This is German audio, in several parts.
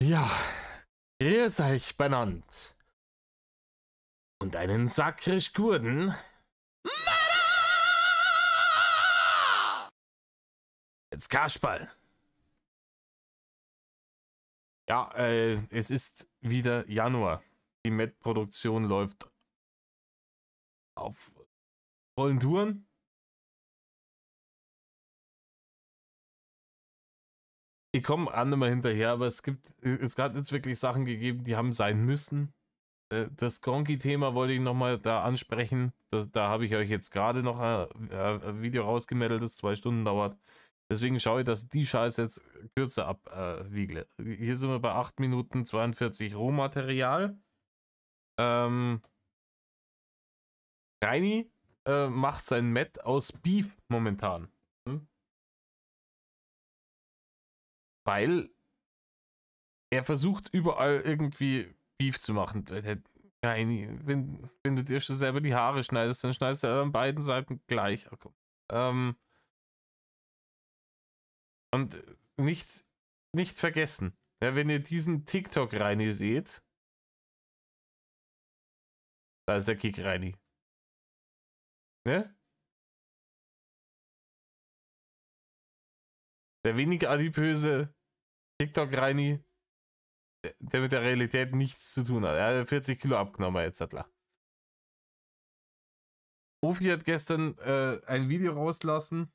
Ja, grüß euch benannt. Und einen sakrisch Gurden. Jetzt Kasperl. Ja, es ist wieder Januar. Die Met-Produktion läuft auf vollen Touren. Ich komme an immer hinterher, aber es hat jetzt wirklich Sachen gegeben, die haben sein müssen. Das Conky-Thema wollte ich nochmal da ansprechen. Da habe ich euch jetzt gerade noch ein Video rausgemeldet, das 2 Stunden dauert. Deswegen schaue ich, dass die Scheiße jetzt kürzer abwiegle. Hier sind wir bei 8 Minuten 42 Rohmaterial. Reini macht sein Met aus Beef momentan. Weil er versucht überall irgendwie Beef zu machen. Reini, wenn du dir schon selber die Haare schneidest, dann schneidest du an beiden Seiten gleich. Und nicht vergessen, ja, wenn ihr diesen TikTok Reini seht, da ist der Kick Reini. Ne? Der wenig adipöse TikTok Reini, der mit der Realität nichts zu tun hat. Er hat 40 Kilo abgenommen jetzt, Atla. Ofi hat gestern ein Video rausgelassen,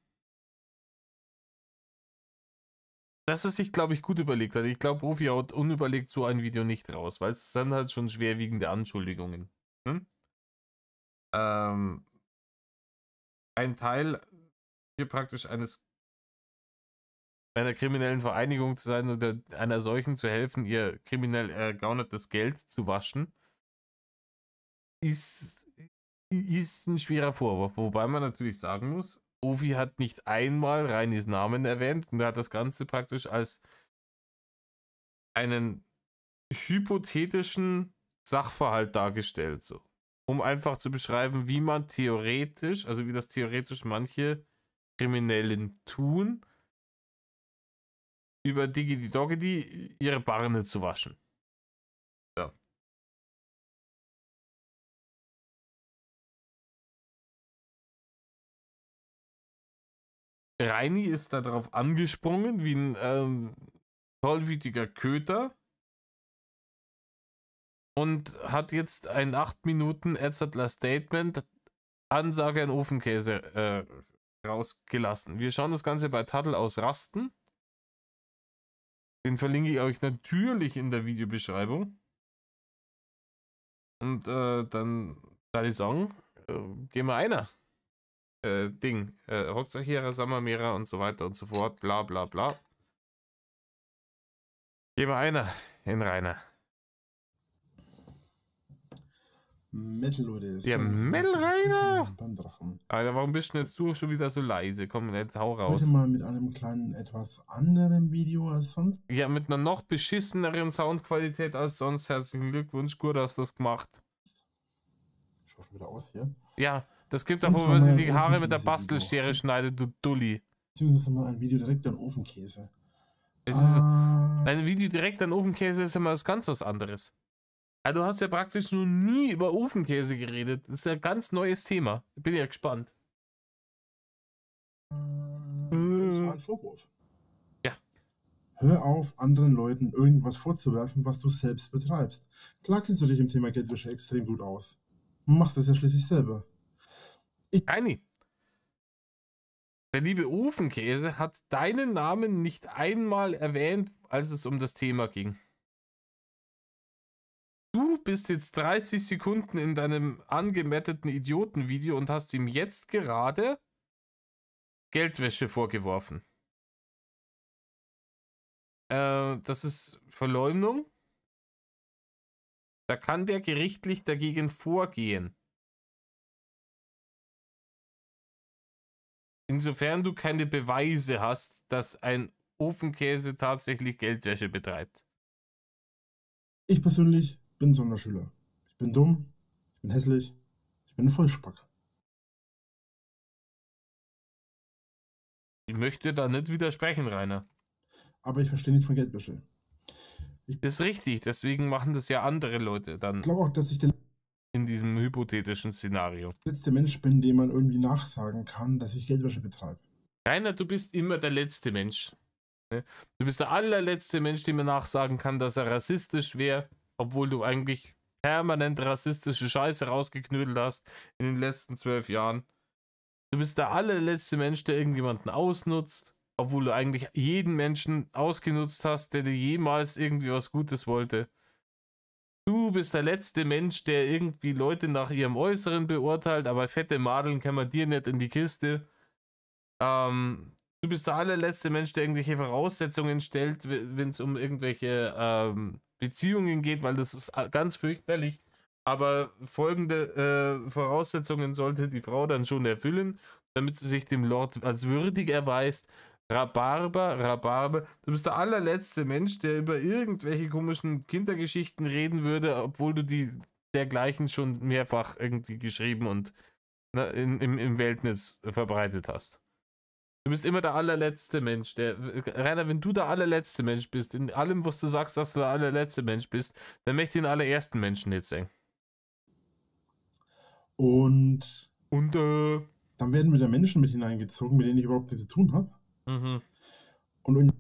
dass er sich, glaube ich, gut überlegt hat. Ich glaube, Ofi haut unüberlegt so ein Video nicht raus, weil es sind halt schon schwerwiegende Anschuldigungen. Ein Teil hier praktisch einer kriminellen Vereinigung zu sein oder einer solchen zu helfen, ihr kriminell ergaunertes Geld zu waschen, ist ein schwerer Vorwurf. Wobei man natürlich sagen muss, Ovi hat nicht einmal Reinis Namen erwähnt und er hat das Ganze praktisch als einen hypothetischen Sachverhalt dargestellt, so. Um einfach zu beschreiben, wie man theoretisch, also wie das theoretisch manche Kriminellen tun, über Diggity Doggity ihre Barne zu waschen. Ja. Reini ist darauf angesprungen wie ein tollwütiger Köter und hat jetzt ein 8 Minuten Edzardler Statement Ansage an Ofenkäse rausgelassen. Wir schauen das Ganze bei Taddel aus Rasten. Den verlinke ich euch natürlich in der Videobeschreibung. Und dann würde ich sagen, gehen wir einer. Ding. Hochzeichera, Sammermehrer und so weiter und so fort. Bla bla bla. Gehen wir einer in Rainer. Metal, Leute. Ja, Metal Rainer! Alter, warum bist du jetzt schon wieder so leise? Komm, jetzt hau raus. Heute mal mit einem kleinen, etwas anderen Video als sonst. Ja, mit einer noch beschisseneren Soundqualität als sonst. Herzlichen Glückwunsch, gut hast du das gemacht. Ich hoffe wieder aus hier. Ja, das gibt auch, wenn man sich die Haare mit der Bastelschere schneidet, du Dulli. Beziehungsweise mal ein Video direkt an Ofenkäse. Ein Video direkt an Ofenkäse ist immer ganz was anderes. Also du hast ja praktisch noch nie über Ofenkäse geredet. Das ist ja ein ganz neues Thema. Bin ja gespannt. Das war ein Vorwurf. Ja. Hör auf, anderen Leuten irgendwas vorzuwerfen, was du selbst betreibst. Klar kennst du dich im Thema Geldwäsche extrem gut aus. Machst das ja schließlich selber. Reini. Der liebe Ofenkäse hat deinen Namen nicht einmal erwähnt, als es um das Thema ging. Du bist jetzt 30 Sekunden in deinem angemetteten Idiotenvideo und hast ihm jetzt gerade Geldwäsche vorgeworfen. Das ist Verleumdung. Da kann der gerichtlich dagegen vorgehen. Insofern du keine Beweise hast, dass ein Ofenkäse tatsächlich Geldwäsche betreibt. Ich persönlich bin Sonderschüler. Ich bin dumm, ich bin hässlich, ich bin ein Vollspack. Ich möchte da nicht widersprechen, Rainer. Aber ich verstehe nichts von Geldwäsche. Ich Ist richtig, deswegen machen das ja andere Leute dann glaube auch, dass ich der in diesem hypothetischen Szenario. letzte Mensch bin, dem man irgendwie nachsagen kann, dass ich Geldwäsche betreibe. Rainer, du bist immer der letzte Mensch. Ne? Du bist der allerletzte Mensch, dem man nachsagen kann, dass er rassistisch wäre, obwohl du eigentlich permanent rassistische Scheiße rausgeknödelt hast in den letzten 12 Jahren. Du bist der allerletzte Mensch, der irgendjemanden ausnutzt, obwohl du eigentlich jeden Menschen ausgenutzt hast, der dir jemals irgendwie was Gutes wollte. Du bist der letzte Mensch, der irgendwie Leute nach ihrem Äußeren beurteilt, aber fette Madeln kann man dir nicht in die Kiste. Du bist der allerletzte Mensch, der irgendwelche Voraussetzungen stellt, wenn es um irgendwelche Beziehungen geht, weil das ist ganz fürchterlich. Aber folgende Voraussetzungen sollte die Frau dann schon erfüllen, damit sie sich dem Lord als würdig erweist. Rhabarber, Rhabarber. Du bist der allerletzte Mensch, der über irgendwelche komischen Kindergeschichten reden würde, obwohl du die dergleichen schon mehrfach irgendwie geschrieben und im Weltnetz verbreitet hast. Du bist immer der allerletzte Mensch. Rainer, wenn du der allerletzte Mensch bist, in allem, was du sagst, dass du der allerletzte Mensch bist, dann möchte ich den allerersten Menschen jetzt sehen. Und Und, dann werden wieder Menschen mit hineingezogen, mit denen ich überhaupt nichts zu tun habe. Und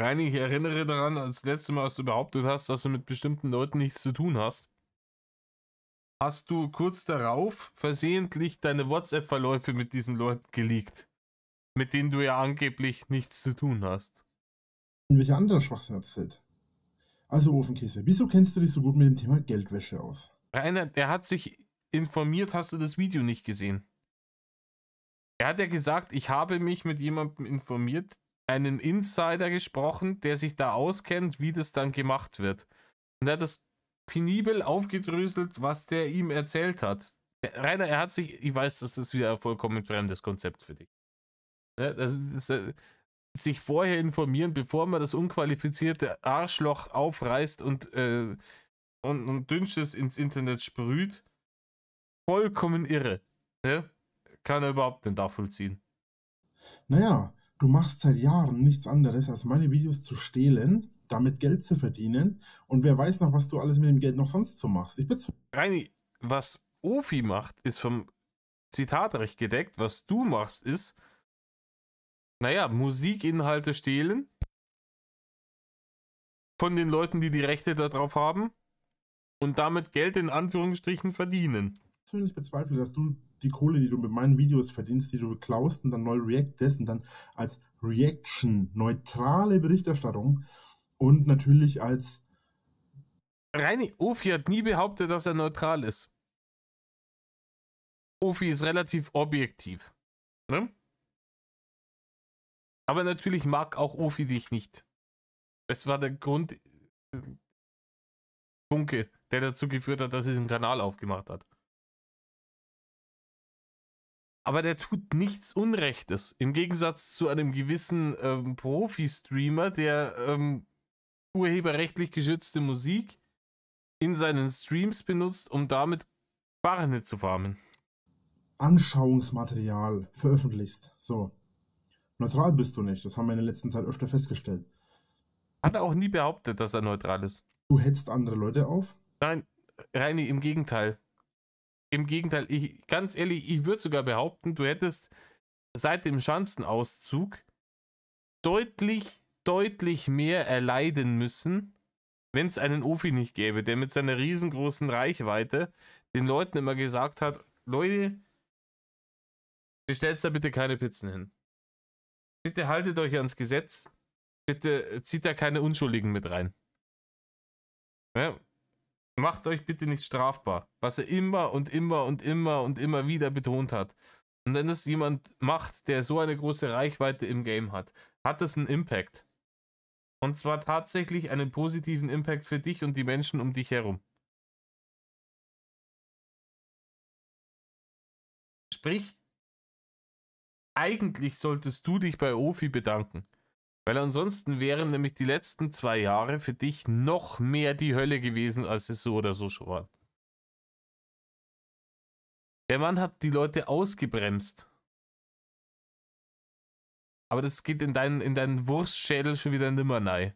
Rainer, ich erinnere daran, als letzte Mal, als du behauptet hast, dass du mit bestimmten Leuten nichts zu tun hast, hast du kurz darauf versehentlich deine WhatsApp-Verläufe mit diesen Leuten geleakt, mit denen du ja angeblich nichts zu tun hast. welcher andere Schwachsinn erzählt. Also Ofenkäse, wieso kennst du dich so gut mit dem Thema Geldwäsche aus? Rainer, der hat sich informiert, hast du das Video nicht gesehen? Er hat ja gesagt, ich habe mich mit jemandem informiert, einen Insider gesprochen, der sich da auskennt, wie das dann gemacht wird. Und er hat das penibel aufgedröselt, was der ihm erzählt hat. Rainer, er hat sich, ich weiß, das ist wieder ein vollkommen fremdes Konzept für dich. Sich vorher informieren, bevor man das unqualifizierte Arschloch aufreißt und Dünnsches ins Internet sprüht, vollkommen irre. Ne? Kann er überhaupt nicht nachvollziehen. Naja, du machst seit Jahren nichts anderes, als meine Videos zu stehlen, damit Geld zu verdienen und wer weiß noch, was du alles mit dem Geld noch sonst so machst. Ich bitte. Reini, was Ofi macht, ist vom Zitatrecht gedeckt. Was du machst, ist, naja, Musikinhalte stehlen von den Leuten, die die Rechte darauf haben und damit Geld in Anführungsstrichen verdienen. Ich persönlich bezweifle, dass du die Kohle, die du mit meinen Videos verdienst, die du klaust und dann neu reactest und dann als Reaction, neutrale Berichterstattung und natürlich als... Reini, Ofi hat nie behauptet, dass er neutral ist. Ofi ist relativ objektiv. Ne? Aber natürlich mag auch Ofi dich nicht. Das war der Grund, Funke, der dazu geführt hat, dass er diesen Kanal aufgemacht hat. Aber der tut nichts Unrechtes. Im Gegensatz zu einem gewissen Profi-Streamer, der urheberrechtlich geschützte Musik in seinen Streams benutzt, um damit Barren zu farmen. Anschauungsmaterial veröffentlichst. So. Neutral bist du nicht. Das haben wir in der letzten Zeit öfter festgestellt. Hat er auch nie behauptet, dass er neutral ist. Du hetzt andere Leute auf? Nein, Reini, im Gegenteil. Im Gegenteil, ganz ehrlich, ich würde sogar behaupten, du hättest seit dem Schanzenauszug deutlich mehr erleiden müssen, wenn es einen Ofi nicht gäbe, der mit seiner riesengroßen Reichweite den Leuten immer gesagt hat, Leute, bestellt da bitte keine Pizzen hin. Bitte haltet euch ans Gesetz, bitte zieht da keine Unschuldigen mit rein. Ja? Macht euch bitte nicht strafbar, was er immer und immer und immer und immer wieder betont hat. Und wenn es jemand macht, der so eine große Reichweite im Game hat, hat das einen Impact. Und zwar tatsächlich einen positiven Impact für dich und die Menschen um dich herum. Sprich, eigentlich solltest du dich bei Ofi bedanken. Weil ansonsten wären nämlich die letzten 2 Jahre für dich noch mehr die Hölle gewesen, als es so oder so schon war. Der Mann hat die Leute ausgebremst. Aber das geht in deinen Wurstschädel schon wieder nimmer rein.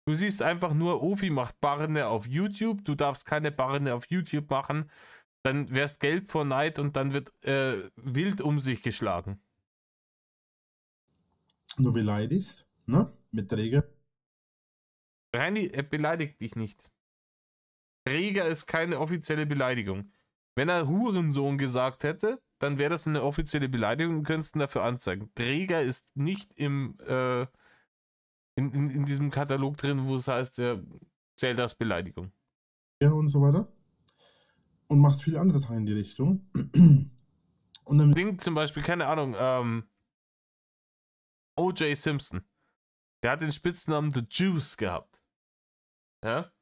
Du siehst einfach nur, Ofi macht Barne auf YouTube, du darfst keine Barne auf YouTube machen, dann wärst gelb vor Neid und dann wird wild um sich geschlagen. Du beleidigst, ne? Mit Träger. Reini, er beleidigt dich nicht. Träger ist keine offizielle Beleidigung. Wenn er Hurensohn gesagt hätte, dann wäre das eine offizielle Beleidigung und könntest ihn dafür anzeigen. Träger ist nicht in diesem Katalog drin, wo es heißt, zählt das Beleidigung. Ja, und so weiter. Und machst viele andere Sachen in die Richtung. Und dann Ding zum Beispiel, keine Ahnung, O.J. Simpson. Der hat den Spitznamen The Juice gehabt. Ja?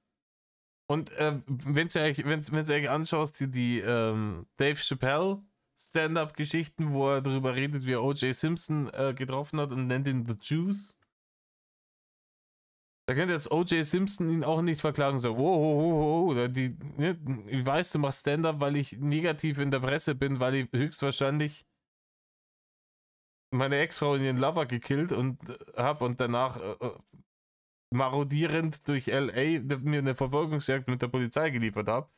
Und wenn du euch anschaust, die Dave Chappelle Stand-Up-Geschichten, wo er darüber redet, wie er O.J. Simpson getroffen hat und nennt ihn The Juice, da könnte jetzt O.J. Simpson ihn auch nicht verklagen, so, oder ich weiß, du machst Stand-Up, weil ich negativ in der Presse bin, weil ich höchstwahrscheinlich meine Ex-Frau in ihren Lover gekillt und habe und danach marodierend durch L.A. mir eine Verfolgungsjagd mit der Polizei geliefert habe.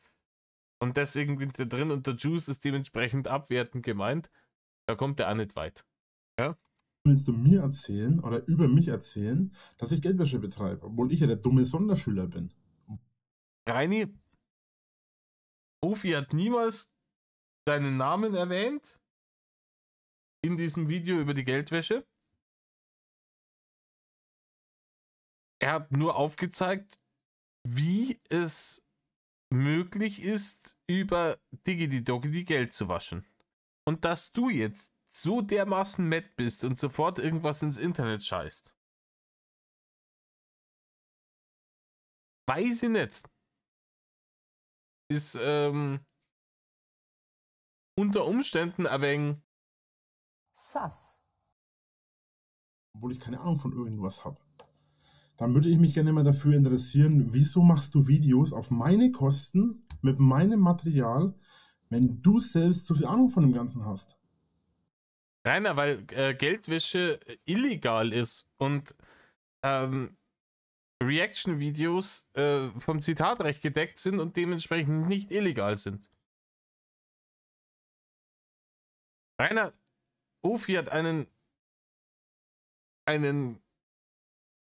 Und deswegen bin ich da drin und der Juice ist dementsprechend abwertend gemeint. Da kommt er auch nicht weit. Ja? willst du mir erzählen oder über mich erzählen, dass ich Geldwäsche betreibe, obwohl ich ja der dumme Sonderschüler bin. Reini, Ofi hat niemals deinen Namen erwähnt in diesem Video über die Geldwäsche. Er hat nur aufgezeigt, wie es möglich ist, über Digidi-Dogidi Geld zu waschen. Und dass du jetzt so dermaßen matt bist und sofort irgendwas ins Internet scheißt. Weiß ich nicht. Ist unter Umständen ein wenig sass. Obwohl ich keine Ahnung von irgendwas habe. Dann würde ich mich gerne mal dafür interessieren, wieso machst du Videos auf meine Kosten mit meinem Material, wenn du selbst so viel Ahnung von dem Ganzen hast? Rainer, weil Geldwäsche illegal ist und Reaction-Videos vom Zitatrecht gedeckt sind und dementsprechend nicht illegal sind. Rainer, Ofi hat einen,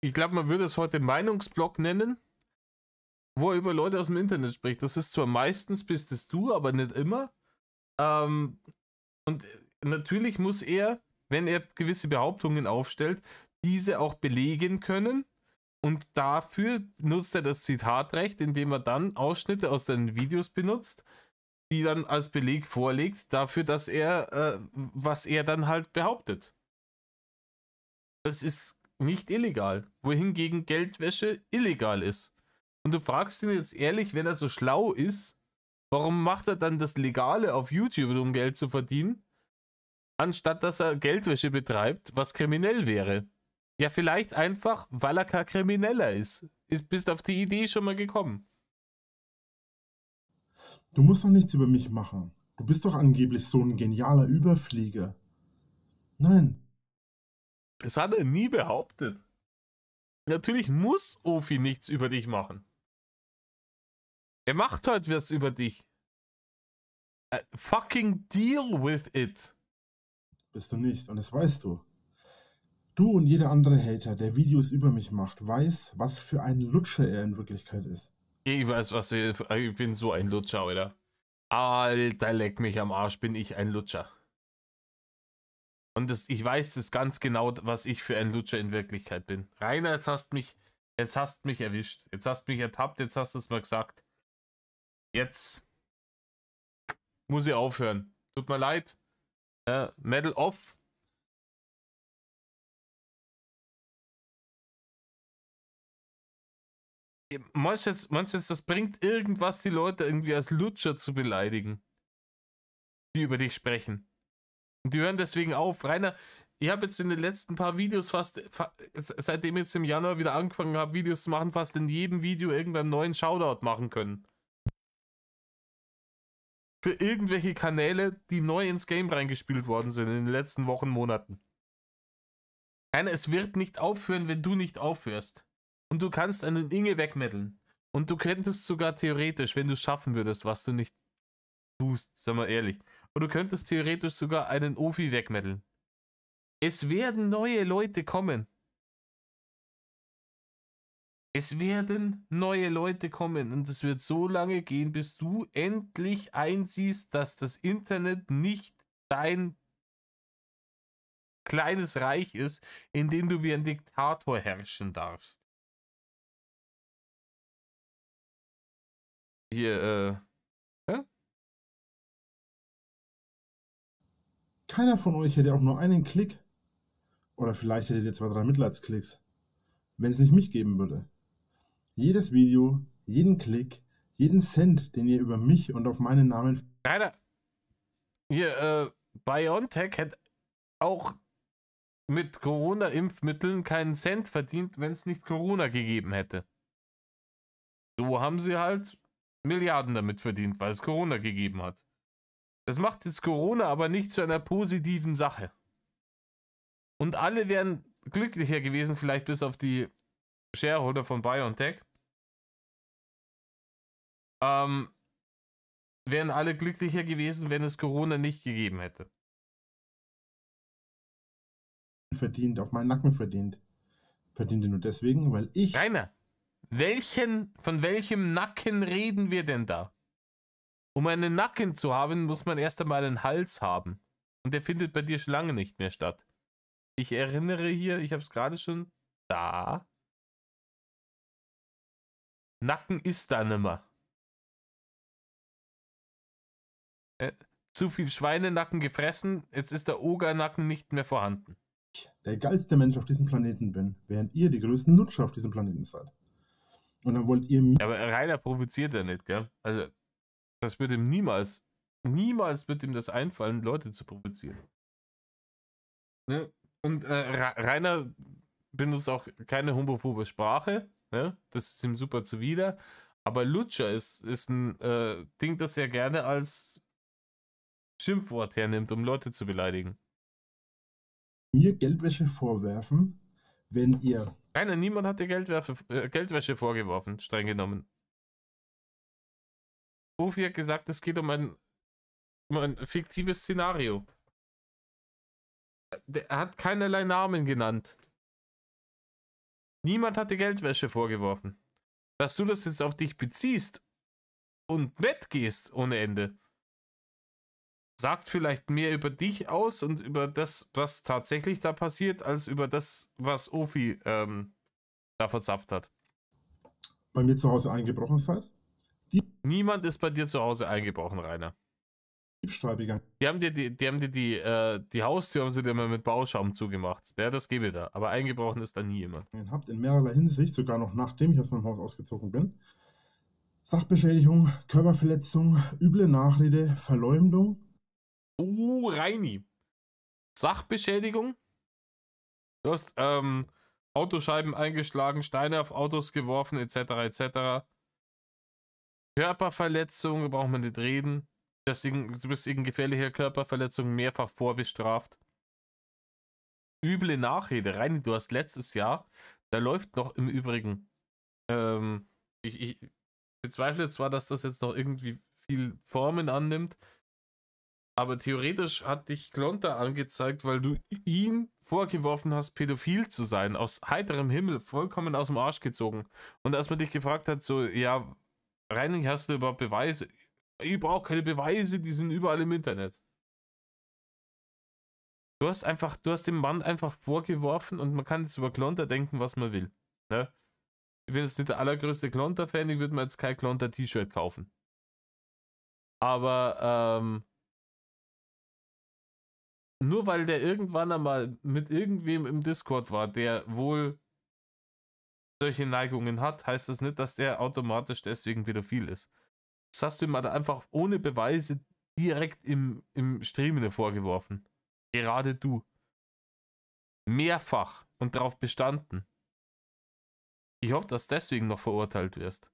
ich glaube, man würde es heute Meinungsblock nennen, wo er über Leute aus dem Internet spricht. Das ist zwar meistens bist es du, aber nicht immer. Und natürlich muss er, wenn er gewisse Behauptungen aufstellt, diese auch belegen können. Und dafür nutzt er das Zitatrecht, indem er dann Ausschnitte aus seinen Videos benutzt, die dann als Beleg vorlegt, dafür, dass er, was er dann halt behauptet. Das ist nicht illegal, wohingegen Geldwäsche illegal ist. Und du fragst ihn jetzt ehrlich, wenn er so schlau ist, warum macht er dann das Legale auf YouTube, um Geld zu verdienen, anstatt dass er Geldwäsche betreibt, was kriminell wäre? Ja, vielleicht einfach, weil er kein Krimineller ist. Bist auf die Idee schon mal gekommen. Du musst doch nichts über mich machen. Du bist doch angeblich so ein genialer Überflieger. Nein. Das hat er nie behauptet. Natürlich muss Ofi nichts über dich machen. Er macht halt was über dich. Fucking deal with it. Bist du nicht, und das weißt du. Du und jeder andere Hater, der Videos über mich macht, weiß, was für ein Lutscher er in Wirklichkeit ist. Ich weiß, ich bin so ein Lutscher, Alter. Alter, leck mich am Arsch, bin ich ein Lutscher. Und ich weiß das ganz genau, was ich für ein Lutscher in Wirklichkeit bin. Rainer, jetzt hast mich erwischt. Jetzt hast mich ertappt, jetzt hast du es mal gesagt. Jetzt muss ich aufhören. Tut mir leid. Medal off. Meinst du jetzt, das bringt irgendwas, die Leute irgendwie als Lutscher zu beleidigen, die über dich sprechen? Und die hören deswegen auf. Rainer, ich habe jetzt in den letzten paar Videos seitdem ich jetzt im Januar wieder angefangen habe, Videos zu machen, fast in jedem Video irgendeinen neuen Shoutout machen können. Für irgendwelche Kanäle, die neu ins Game reingespielt worden sind in den letzten Wochen, Monaten. Rainer, es wird nicht aufhören, wenn du nicht aufhörst. Und du kannst einen Inge wegmetteln. Und du könntest sogar theoretisch, wenn du es schaffen würdest, was du nicht tust, sag mal ehrlich, und du könntest theoretisch sogar einen Ofi wegmetteln. Es werden neue Leute kommen. Es werden neue Leute kommen und es wird so lange gehen, bis du endlich einsiehst, dass das Internet nicht dein kleines Reich ist, in dem du wie ein Diktator herrschen darfst. Hier, ja? Keiner von euch hätte auch nur einen Klick. Oder vielleicht hättet ihr 2, 3 Mitleidsklicks. Wenn es nicht mich geben würde. Jedes Video, jeden Klick, jeden Cent, den ihr über mich und auf meinen Namen... Keiner. Hier, BioNTech hätte auch mit Corona-Impfmitteln keinen Cent verdient, wenn es nicht Corona gegeben hätte. So haben sie halt Milliarden damit verdient, weil es Corona gegeben hat. Das macht jetzt Corona aber nicht zu einer positiven Sache. Und alle wären glücklicher gewesen, vielleicht bis auf die Shareholder von BioNTech. Wären alle glücklicher gewesen, wenn es Corona nicht gegeben hätte. verdient, auf meinen Nacken verdient. Verdient ihr nur deswegen, weil ich... Rainer, von welchem Nacken reden wir denn da? Um einen Nacken zu haben, muss man erst einmal einen Hals haben. Und der findet bei dir schon lange nicht mehr statt. Ich erinnere hier, ich habe es gerade schon da. Nacken ist da nimmer. Zu viel Schweinenacken gefressen, jetzt ist der Ogernacken nicht mehr vorhanden. der geilste Mensch auf diesem Planeten bin, während ihr die größten Lutscher auf diesem Planeten seid. Und dann wollt ihr mir... Aber Rainer provoziert ja nicht, gell? Also, das wird ihm niemals wird ihm das einfallen, Leute zu provozieren. Ne? Und Rainer benutzt auch keine homophobe Sprache, ne? Das ist ihm super zuwider. Aber Lutscher ist ein Ding, das er gerne als Schimpfwort hernimmt, um Leute zu beleidigen. mir Geldwäsche vorwerfen, wenn ihr... Rainer, niemand hat dir Geldwäsche vorgeworfen, streng genommen. Profi hat gesagt, es geht um ein fiktives Szenario. Er hat keinerlei Namen genannt. Niemand hat dir Geldwäsche vorgeworfen. Dass du das jetzt auf dich beziehst und wettgehst ohne Ende, sagt vielleicht mehr über dich aus und über das, was tatsächlich da passiert, als über das, was Ofi da verzapft hat. bei mir zu Hause eingebrochen seid, Niemand ist bei dir zu Hause eingebrochen, Rainer. Diebstahl begangen Die haben dir die Haustür haben sie dir mal mit Bauschaum zugemacht. Ja, das gebe ich da. Aber eingebrochen ist da nie jemand. habt, in mehrerer Hinsicht, sogar noch nachdem ich aus meinem Haus ausgezogen bin. Sachbeschädigung, Körperverletzung, üble Nachrede, Verleumdung. Reini. Sachbeschädigung? Du hast Autoscheiben eingeschlagen, Steine auf Autos geworfen, etc. etc. Körperverletzung, braucht man nicht reden. Deswegen, du bist wegen gefährlicher Körperverletzung mehrfach vorbestraft. Üble Nachrede. Reini, du hast letztes Jahr, da läuft noch im Übrigen, ich bezweifle zwar, dass das jetzt noch irgendwie viel Formen annimmt, aber theoretisch hat dich Klonter angezeigt, weil du ihn vorgeworfen hast, pädophil zu sein, aus heiterem Himmel, vollkommen aus dem Arsch gezogen. Und als man dich gefragt hat, so, ja, Reining, hast du überhaupt Beweise? Ich brauche keine Beweise, die sind überall im Internet. Du hast dem Mann einfach vorgeworfen und man kann jetzt über Klonter denken, was man will. Ne? Ich bin jetzt nicht der allergrößte Klonter-Fan, ich würde mir jetzt kein Klonter-T-Shirt kaufen. Aber, nur weil der irgendwann einmal mit irgendwem im Discord war, der wohl solche Neigungen hat, heißt das nicht, dass der automatisch deswegen pädophil ist. Das hast du ihm aber einfach ohne Beweise direkt im Streamen vorgeworfen. Gerade du. Mehrfach und darauf bestanden. Ich hoffe, dass deswegen noch verurteilt wirst.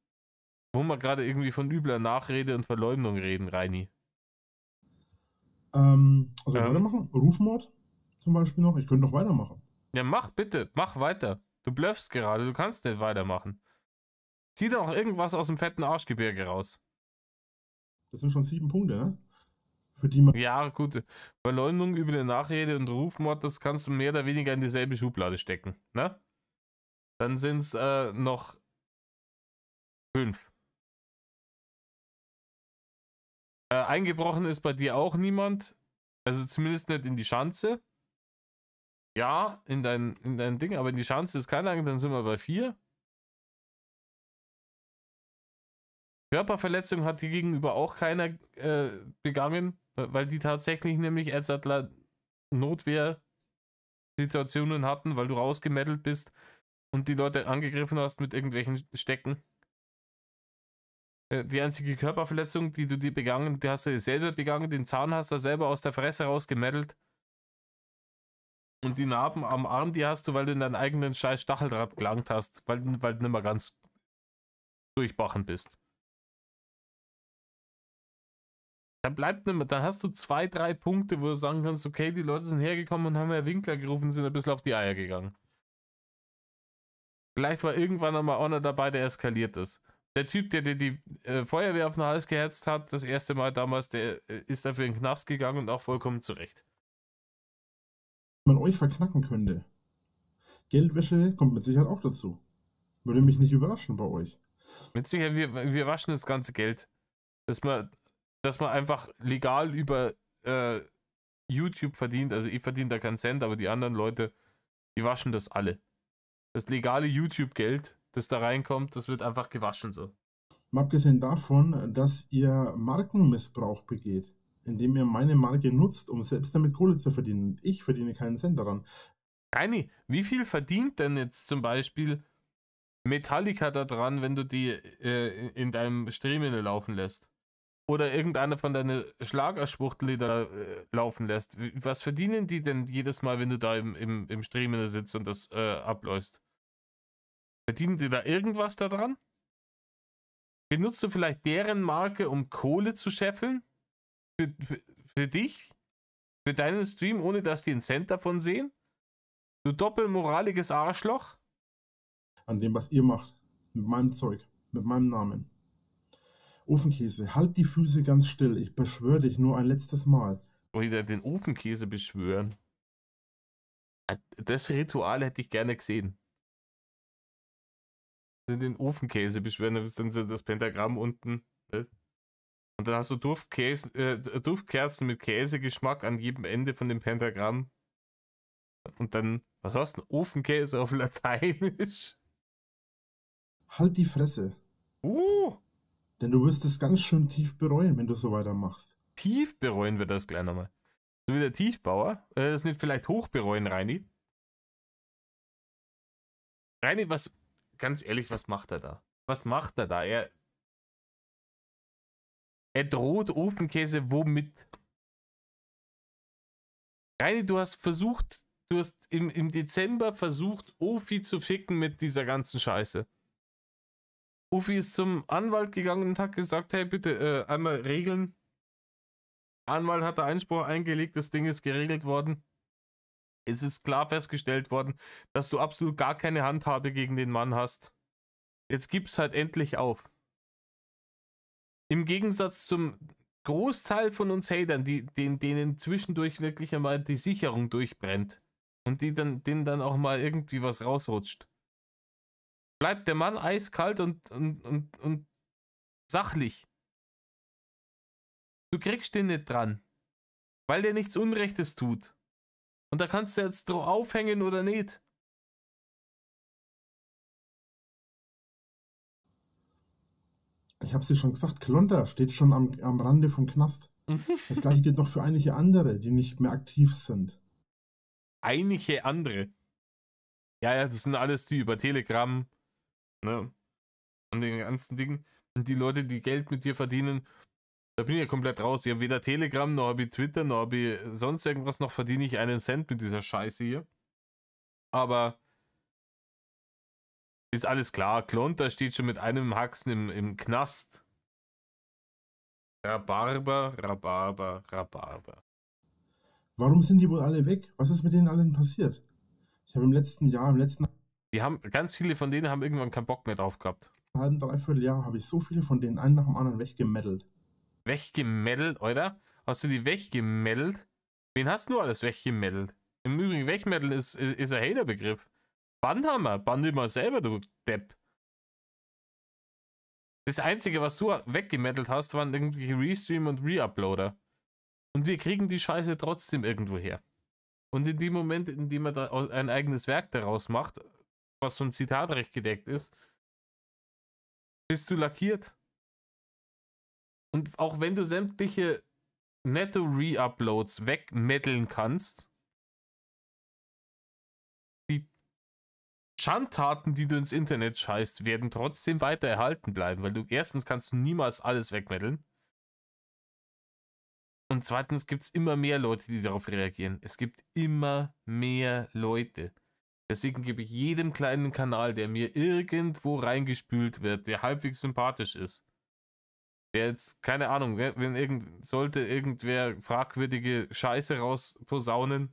Wo wir gerade irgendwie von übler Nachrede und Verleumdung reden, Reini. Also weitermachen? Rufmord zum Beispiel noch? Ich könnte noch weitermachen. Ja, mach bitte, mach weiter. Du bluffst gerade, du kannst nicht weitermachen. Zieh doch irgendwas aus dem fetten Arschgebirge raus. Das sind schon 7 Punkte, ne? Für die man. Ja, gut. Verleumdung, üble Nachrede und Rufmord, das kannst du mehr oder weniger in dieselbe Schublade stecken, ne? Dann sind es noch 5. Eingebrochen ist bei dir auch niemand. Also zumindest nicht in die Schanze. Ja, in dein Ding, aber in die Schanze ist keiner, dann sind wir bei 4. Körperverletzung hat dir gegenüber auch keiner begangen, weil die tatsächlich nämlich Edzardler Notwehrsituationen hatten, weil du rausgemeddelt bist und die Leute angegriffen hast mit irgendwelchen Stecken. Die einzige Körperverletzung, die du dir begangen, die hast du dir selber begangen, den Zahn hast du selber aus der Fresse rausgemeddelt. Und die Narben am Arm, die hast du, weil du in deinen eigenen scheiß Stacheldraht gelangt hast, weil du nicht mehr ganz durchbachen bist. Dann bleibt nicht mehr, dann hast du 2, 3 Punkte, wo du sagen kannst, okay, die Leute sind hergekommen und haben Herr Winkler gerufen, sind ein bisschen auf die Eier gegangen. Vielleicht war irgendwann einmal einer dabei, der eskaliert ist. Der Typ, der dir die Feuerwehr auf den Hals gehetzt hat, das erste Mal damals, der ist dafür in den Knast gegangen und auch vollkommen zurecht. Man euch verknacken könnte. Geldwäsche kommt mit Sicherheit auch dazu. Würde mich nicht überraschen bei euch. Mit Sicherheit, wir waschen das ganze Geld. Dass man einfach legal über YouTube verdient. Also ich verdiene da keinen Cent, aber die anderen Leute, die waschen das alle. Das legale YouTube-Geld, das da reinkommt, das wird einfach gewaschen so. Mal abgesehen davon, dass ihr Markenmissbrauch begeht, indem ihr meine Marke nutzt, um selbst damit Kohle zu verdienen. Ich verdiene keinen Cent daran. Reini, wie viel verdient denn jetzt zum Beispiel Metallica da dran, wenn du die in deinem Stream laufen lässt? Oder irgendeiner von deinen Schlagerschwuchtel da laufen lässt? Was verdienen die denn jedes Mal, wenn du da im Stream sitzt und das abläufst? Verdienen die da irgendwas daran? Benutzt du vielleicht deren Marke, um Kohle zu scheffeln? Für dich? Für deinen Stream, ohne dass die einen Cent davon sehen? Du doppelmoraliges Arschloch? An dem, was ihr macht. Mit meinem Zeug. Mit meinem Namen. Ofenkäse, halt die Füße ganz still. Ich beschwöre dich nur ein letztes Mal. Oder den Ofenkäse beschwören. Das Ritual hätte ich gerne gesehen. Den Ofenkäse beschwören, da ist dann so das Pentagramm unten. Ne? Und dann hast du Duftkerzen mit Käsegeschmack an jedem Ende von dem Pentagramm. Und dann, was hast du? Ofenkäse auf Lateinisch? Halt die Fresse. Denn du wirst es ganz schön tief bereuen, wenn du so weitermachst. Tief bereuen wir das gleich nochmal. So wie der Tiefbauer. Das nicht vielleicht hoch bereuen, Reini? Reini, was, ganz ehrlich, was macht er da? Was macht er da? Er droht Ofenkäse womit? Reini, du hast im Dezember versucht, Ofi zu ficken mit dieser ganzen Scheiße. Ofi ist zum Anwalt gegangen und hat gesagt, hey, bitte einmal regeln. Anwalt hat da Einspruch eingelegt, das Ding ist geregelt worden. Es ist klar festgestellt worden, dass du absolut gar keine Handhabe gegen den Mann hast. Jetzt gib's halt endlich auf. Im Gegensatz zum Großteil von uns Hatern, denen zwischendurch wirklich einmal die Sicherung durchbrennt und denen dann auch mal irgendwie was rausrutscht. Bleibt der Mann eiskalt und sachlich. Du kriegst den nicht dran, weil der nichts Unrechtes tut. Und da kannst du jetzt drauf aufhängen oder nicht. Ich hab's dir schon gesagt, Klonter steht schon am Rande vom Knast. Das gleiche gilt noch für einige andere, die nicht mehr aktiv sind. Einige andere. Ja, das sind alles die über Telegram, ne? Und den ganzen Dingen. Und die Leute, die Geld mit dir verdienen, da bin ich ja komplett raus. Ich habe weder Telegram, noch habe ich Twitter, noch habe ich sonst irgendwas, noch verdiene ich einen Cent mit dieser Scheiße hier. Aber ist alles klar. Klonter steht schon mit einem Haxen im Knast. Rhabarber, Rhabarber, Rhabarber. Warum sind die wohl alle weg? Was ist mit denen allen passiert? Ich habe im letzten Die haben, ganz viele von denen haben irgendwann keinen Bock mehr drauf gehabt. halben, dreiviertel Jahr habe ich so viele von denen einen nach dem anderen weggemeddelt. Weggemeddelt, oder? Hast du die weggemeddelt? Wen hast du alles weggemeddelt? Im Übrigen, wegmeddeln ist ein Hater-Begriff. Bannhammer, bann dich mal selber, du Depp. Das Einzige, was du weggemeddelt hast, waren irgendwelche Restream und Reuploader. Und wir kriegen die Scheiße trotzdem irgendwo her. Und in dem Moment, in dem man da ein eigenes Werk daraus macht, was vom Zitatrecht gedeckt ist, bist du lackiert. Und auch wenn du sämtliche Netto-Reuploads wegmeddeln kannst, die Schandtaten, die du ins Internet scheißt, werden trotzdem weiter erhalten bleiben, weil du erstens kannst du niemals alles wegmeddeln. Und zweitens gibt es immer mehr Leute, die darauf reagieren. Es gibt immer mehr Leute. Deswegen gebe ich jedem kleinen Kanal, der mir irgendwo reingespült wird, der halbwegs sympathisch ist, der jetzt, keine Ahnung, wenn sollte irgendwer fragwürdige Scheiße rausposaunen,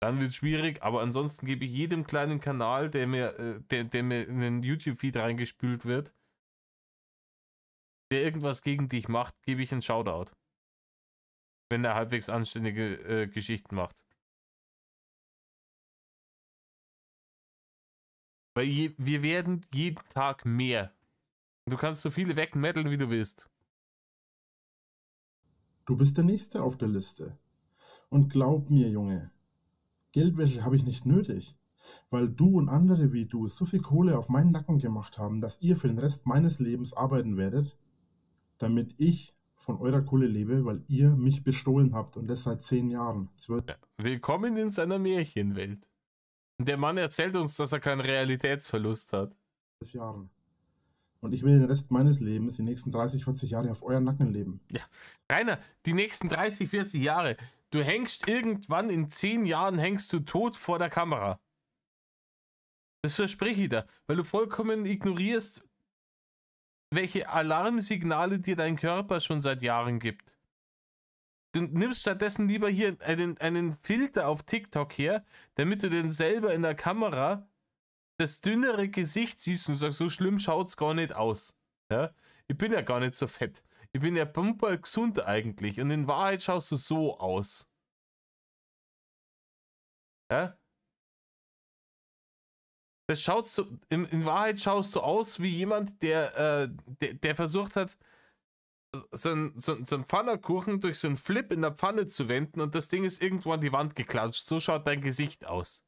dann wird es schwierig, aber ansonsten gebe ich jedem kleinen Kanal, der mir in den YouTube-Feed reingespült wird, der irgendwas gegen dich macht, gebe ich einen Shoutout. Wenn er halbwegs anständige Geschichten macht. Weil wir werden jeden Tag mehr. Du kannst so viele wegmeddeln, wie du willst. Du bist der Nächste auf der Liste. Und glaub mir, Junge, Geldwäsche habe ich nicht nötig, weil du und andere wie du so viel Kohle auf meinen Nacken gemacht haben, dass ihr für den Rest meines Lebens arbeiten werdet, damit ich von eurer Kohle lebe, weil ihr mich bestohlen habt und das seit 10 Jahren. 12 Ja. Willkommen in seiner Märchenwelt. Der Mann erzählt uns, dass er keinen Realitätsverlust hat. Jahren. Und ich will den Rest meines Lebens, die nächsten 30, 40 Jahre auf euren Nacken leben. Ja. Rainer, die nächsten 30, 40 Jahre, du hängst irgendwann in 10 Jahren hängst du tot vor der Kamera. Das verspreche ich dir, weil du vollkommen ignorierst, welche Alarmsignale dir dein Körper schon seit Jahren gibt. Du nimmst stattdessen lieber hier einen Filter auf TikTok her, damit du denn selber in der Kamera das dünnere Gesicht siehst und sagst, so schlimm schaut's gar nicht aus. Ja? Ich bin ja gar nicht so fett. Ich bin ja bumper gesund eigentlich und in Wahrheit schaust du so aus. Ja? Das schaut so, in Wahrheit schaust du aus wie jemand, der versucht hat, so ein Pfannkuchen durch so einen Flip in der Pfanne zu wenden und das Ding ist irgendwo an die Wand geklatscht. So schaut dein Gesicht aus.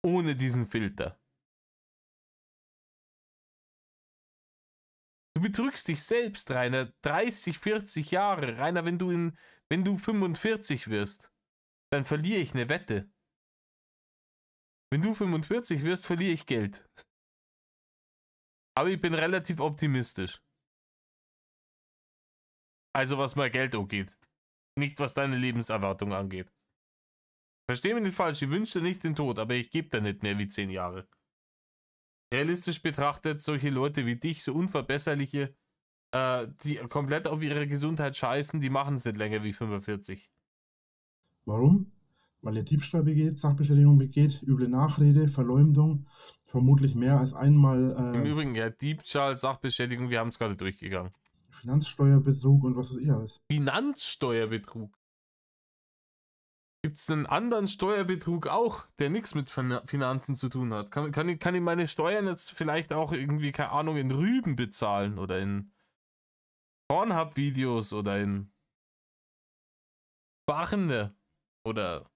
Ohne diesen Filter. Du betrügst dich selbst, Rainer. 30, 40 Jahre. Rainer, wenn du 45 wirst, dann verliere ich eine Wette. Wenn du 45 wirst, verliere ich Geld. Aber ich bin relativ optimistisch. Also was mal Geld angeht. Nicht was deine Lebenserwartung angeht. Versteh mich nicht falsch, ich wünsche dir nicht den Tod, aber ich gebe dir nicht mehr wie 10 Jahre. Realistisch betrachtet, solche Leute wie dich, so unverbesserliche, die komplett auf ihre Gesundheit scheißen, die machen es nicht länger wie 45. Warum? Weil ihr Diebstahl begeht, Sachbeschädigung begeht, üble Nachrede, Verleumdung, vermutlich mehr als einmal Im Übrigen, ja, Diebstahl, Sachbeschädigung, wir haben es gerade durchgegangen. Finanzsteuerbetrug und was weiß ich alles. Finanzsteuerbetrug. Gibt es einen anderen Steuerbetrug auch, der nichts mit Finanzen zu tun hat? Kann ich meine Steuern jetzt vielleicht auch irgendwie, keine Ahnung, in Rüben bezahlen oder in Pornhub-Videos oder in Barne oder...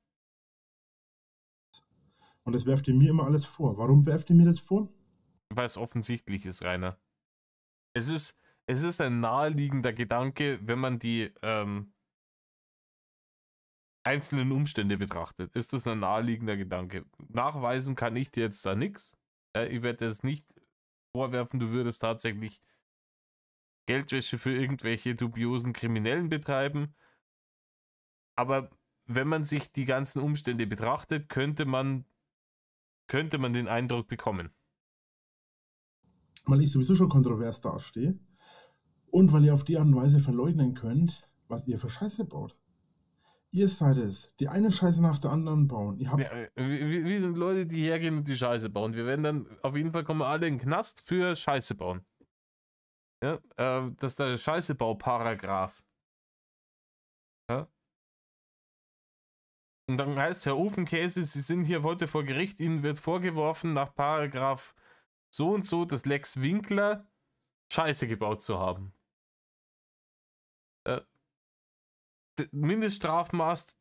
Und das werft ihr mir immer alles vor. Warum werft ihr mir das vor? Weil es offensichtlich ist, Rainer. Es ist ein naheliegender Gedanke, wenn man die einzelnen Umstände betrachtet. Ist das ein naheliegender Gedanke? Nachweisen kann ich dir jetzt da nichts. Ich werde jetzt nicht vorwerfen, du würdest tatsächlich Geldwäsche für irgendwelche dubiosen Kriminellen betreiben. Aber wenn man sich die ganzen Umstände betrachtet, könnte man den Eindruck bekommen. Weil ich sowieso schon kontrovers dastehe und weil ihr auf die Art und Weise verleugnen könnt, was ihr für Scheiße baut. Ihr seid es, die eine Scheiße nach der anderen bauen. Ihr habt Ja, wir sind Leute, die hergehen und die Scheiße bauen. Wir werden dann, auf jeden Fall kommen wir alle in den Knast für Scheiße bauen. Ja, das ist der Scheißebauparagraph. Ja? Und dann heißt Herr Ofenkäse, Sie sind hier heute vor Gericht, Ihnen wird vorgeworfen, nach Paragraph so und so des Lex Winkler Scheiße gebaut zu haben. Mindeststrafmaß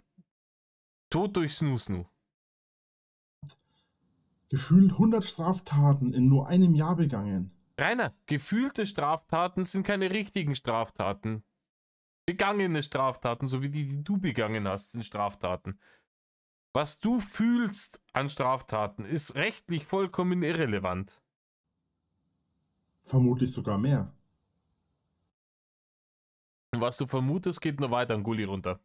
Tod durch Snoo-Snoo. gefühlt 100 Straftaten in nur einem Jahr begangen. Rainer, gefühlte Straftaten sind keine richtigen Straftaten. Begangene Straftaten, so wie die du begangen hast, sind Straftaten. Was du fühlst an Straftaten, ist rechtlich vollkommen irrelevant. Vermutlich sogar mehr. Und was du vermutest, geht nur weiter an Gully runter.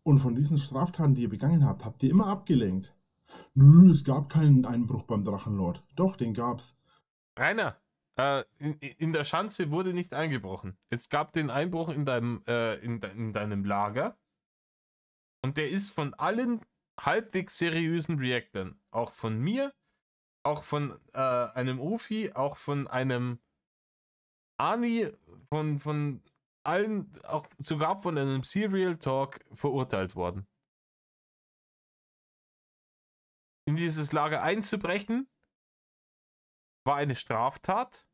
Und von diesen Straftaten, die ihr begangen habt, habt ihr immer abgelenkt. Nö, es gab keinen Einbruch beim Drachenlord. Doch, den gab's. Rainer, in der Schanze wurde nicht eingebrochen. Es gab den Einbruch in deinem Lager. Und der ist von allen halbwegs seriösen Reactern, auch von mir, auch von einem Ofi, auch von einem Ani, von allen, auch sogar von einem Serial Talk verurteilt worden. In dieses Lager einzubrechen, war eine Straftat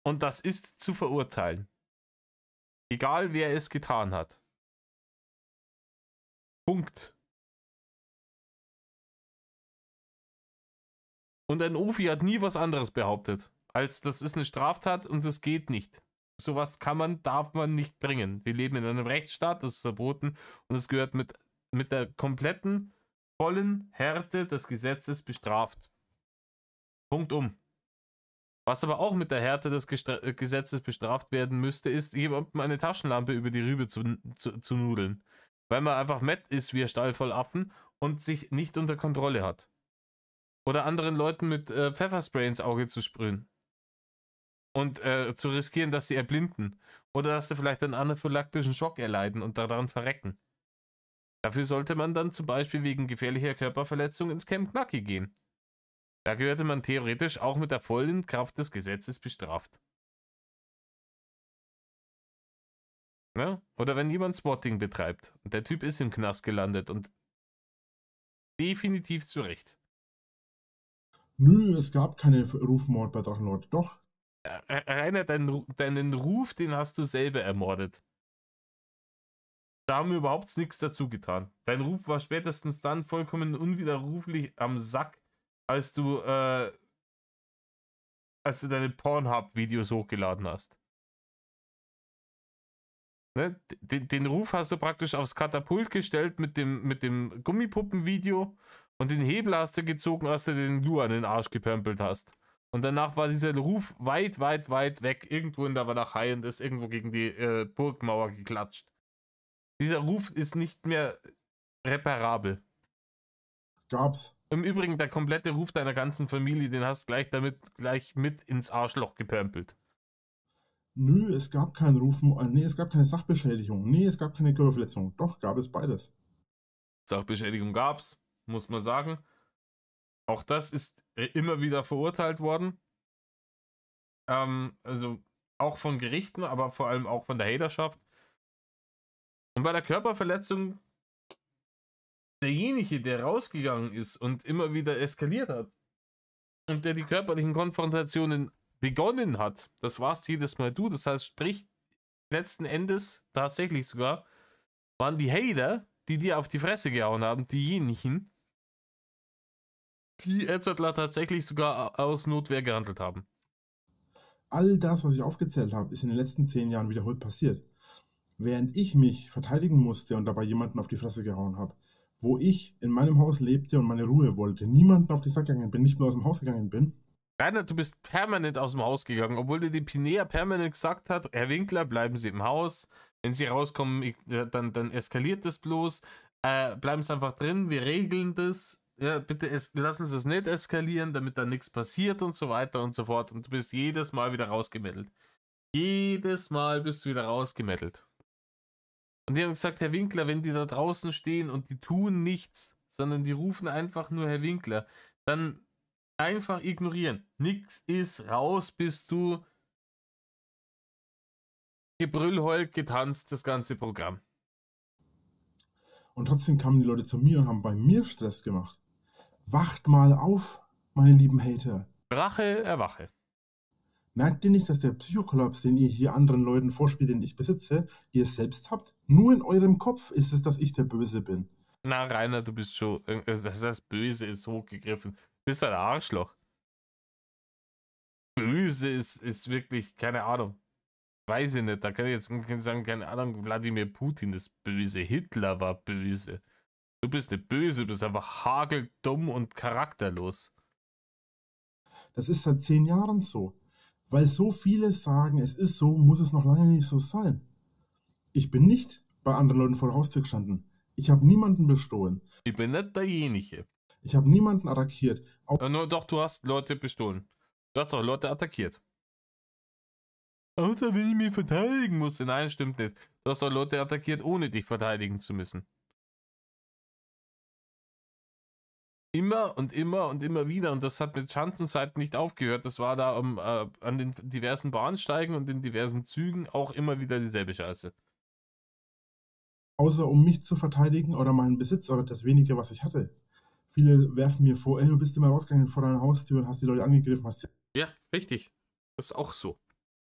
und das ist zu verurteilen. Egal wer es getan hat. Punkt. Und ein Ofi hat nie was anderes behauptet, als das ist eine Straftat und es geht nicht. Sowas darf man nicht bringen. Wir leben in einem Rechtsstaat, das ist verboten und es gehört mit der kompletten, vollen Härte des Gesetzes bestraft. Punkt um. Was aber auch mit der Härte des Gesetzes bestraft werden müsste, ist, jemandem eine Taschenlampe über die Rübe zu nudeln. Weil man einfach matt ist wie ein Stall voll Affen und sich nicht unter Kontrolle hat. Oder anderen Leuten mit Pfefferspray ins Auge zu sprühen. Und zu riskieren, dass sie erblinden. Oder dass sie vielleicht einen anaphylaktischen Schock erleiden und daran verrecken. Dafür sollte man dann zum Beispiel wegen gefährlicher Körperverletzung ins Camp Knacki gehen. Da gehörte man theoretisch auch mit der vollen Kraft des Gesetzes bestraft. Ja? Oder wenn jemand Swatting betreibt und der Typ ist im Knast gelandet und definitiv zu Recht. Nö, es gab keine Rufmord bei Drachenlord. Doch. Rainer, deinen Ruf, den hast du selber ermordet. Da haben wir überhaupt nichts dazu getan. Dein Ruf war spätestens dann vollkommen unwiderruflich am Sack, als du deine Pornhub-Videos hochgeladen hast. Ne? Den Ruf hast du praktisch aufs Katapult gestellt mit dem Gummipuppen-Video und den Hebel hast du gezogen, als du den Lu an den Arsch gepömpelt hast. Und danach war dieser Ruf weit, weit, weit weg, irgendwo in der Walachei und ist irgendwo gegen die Burgmauer geklatscht. Dieser Ruf ist nicht mehr reparabel. Gab's. Im Übrigen, der komplette Ruf deiner ganzen Familie, den hast du gleich mit ins Arschloch gepömpelt. Nö, es gab keinen Rufmord. Nee, es gab keine Sachbeschädigung. Nee, es gab keine Körperverletzung. Doch, gab es beides. Sachbeschädigung gab's, muss man sagen. Auch das ist immer wieder verurteilt worden. Also auch von Gerichten, aber vor allem auch von der Haterschaft. Und bei der Körperverletzung, derjenige, der rausgegangen ist und immer wieder eskaliert hat und der die körperlichen Konfrontationen begonnen hat, das warst jedes Mal du. Das heißt, sprich, letzten Endes tatsächlich sogar, waren die Hater, die dir auf die Fresse gehauen haben, diejenigen, die Edzardler tatsächlich sogar aus Notwehr gehandelt haben. All das, was ich aufgezählt habe, ist in den letzten 10 Jahren wiederholt passiert. Während ich mich verteidigen musste und dabei jemanden auf die Fresse gehauen habe, wo ich in meinem Haus lebte und meine Ruhe wollte, niemanden auf die Sack gegangen bin, nicht mehr aus dem Haus gegangen bin. Rainer, du bist permanent aus dem Haus gegangen, obwohl dir die Pinea permanent gesagt hat, Herr Winkler, bleiben Sie im Haus. Wenn Sie rauskommen, dann eskaliert das bloß. Bleiben Sie einfach drin, wir regeln das. Ja, bitte lassen Sie es nicht eskalieren, damit da nichts passiert und so weiter und so fort. Und du bist jedes Mal wieder rausgemeldet. Jedes Mal bist du wieder rausgemeldet. Und die haben gesagt, Herr Winkler, wenn die da draußen stehen und die tun nichts, sondern die rufen einfach nur Herr Winkler, dann einfach ignorieren. Nix ist raus, bis du Gebrüll, heult, getanzt, das ganze Programm. Und trotzdem kamen die Leute zu mir und haben bei mir Stress gemacht. Wacht mal auf, meine lieben Hater. Rache, erwache. Merkt ihr nicht, dass der Psychokollaps, den ihr hier anderen Leuten vorspielt, den ich besitze, ihr selbst habt? Nur in eurem Kopf ist es, dass ich der Böse bin. Na, Rainer, du bist schon. Das Böse ist hochgegriffen. Du bist ein Arschloch. Böse ist wirklich, keine Ahnung. Weiß ich nicht. Da kann ich jetzt sagen, keine Ahnung, Wladimir Putin ist böse. Hitler war böse. Du bist nicht böse, du bist einfach hageldumm und charakterlos. Das ist seit 10 Jahren so. Weil so viele sagen, es ist so, muss es noch lange nicht so sein. Ich bin nicht bei anderen Leuten vor der Haustür gestanden. Ich habe niemanden bestohlen. Ich bin nicht derjenige. Ich habe niemanden attackiert. Nur doch, du hast Leute bestohlen. Du hast auch Leute attackiert. Außer wenn ich mich verteidigen musste. Nein, stimmt nicht. Du hast auch Leute attackiert, ohne dich verteidigen zu müssen. Immer und immer und immer wieder. Und das hat mit Schanzenseiten nicht aufgehört. Das war da an den diversen Bahnsteigen und in diversen Zügen auch immer wieder dieselbe Scheiße. Außer um mich zu verteidigen oder meinen Besitz oder das wenige, was ich hatte. Viele werfen mir vor, ey, du bist immer rausgegangen vor deiner Haustür und hast die Leute angegriffen, hast Ja, richtig. Das ist auch so.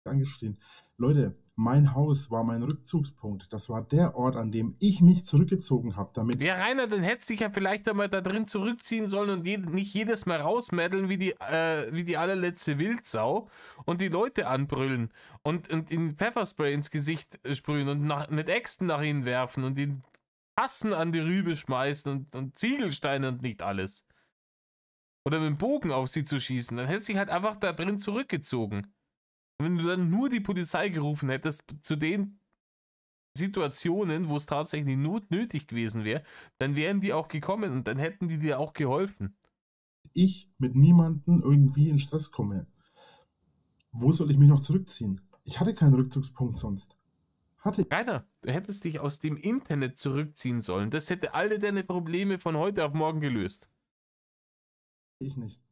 angeschrien. Leute, mein Haus war mein Rückzugspunkt. Das war der Ort, an dem ich mich zurückgezogen habe, damit Ja, Rainer, dann hättest du dich ja vielleicht einmal da drin zurückziehen sollen und nicht jedes Mal rausmädeln wie die allerletzte Wildsau und die Leute anbrüllen und ihnen Pfefferspray ins Gesicht sprühen und mit Äxten nach ihnen werfen und ihnen Tassen an die Rübe schmeißen und Ziegelsteine und nicht alles. Oder mit dem Bogen auf sie zu schießen. Dann hättest du dich halt einfach da drin zurückgezogen. Und wenn du dann nur die Polizei gerufen hättest, zu den Situationen, wo es tatsächlich notnötig gewesen wäre, dann wären die auch gekommen und dann hätten die dir auch geholfen. ich mit niemandem irgendwie in Stress komme. Wo soll ich mich noch zurückziehen? Ich hatte keinen Rückzugspunkt sonst. Rainer, du hättest dich aus dem Internet zurückziehen sollen. Das hätte alle deine Probleme von heute auf morgen gelöst. Ich nicht.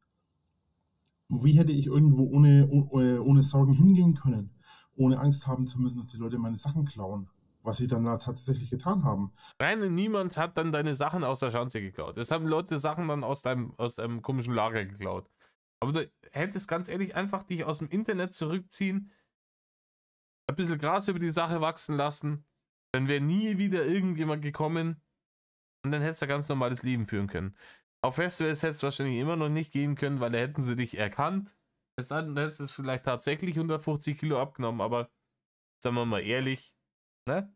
Wie hätte ich irgendwo ohne Sorgen hingehen können? Ohne Angst haben zu müssen, dass die Leute meine Sachen klauen. Was sie dann da tatsächlich getan haben. Rainer, niemand hat dann deine Sachen aus der Schanze geklaut. Es haben Leute Sachen dann aus deinem komischen Lager geklaut. Aber du hättest ganz ehrlich einfach dich aus dem Internet zurückziehen, ein bisschen Gras über die Sache wachsen lassen, dann wäre nie wieder irgendjemand gekommen und dann hättest du ein ganz normales Leben führen können. Auf Festivals hättest du wahrscheinlich immer noch nicht gehen können, weil da hätten sie dich erkannt. Es sei denn, du hättest vielleicht tatsächlich 150 Kilo abgenommen, aber sagen wir mal ehrlich, ne?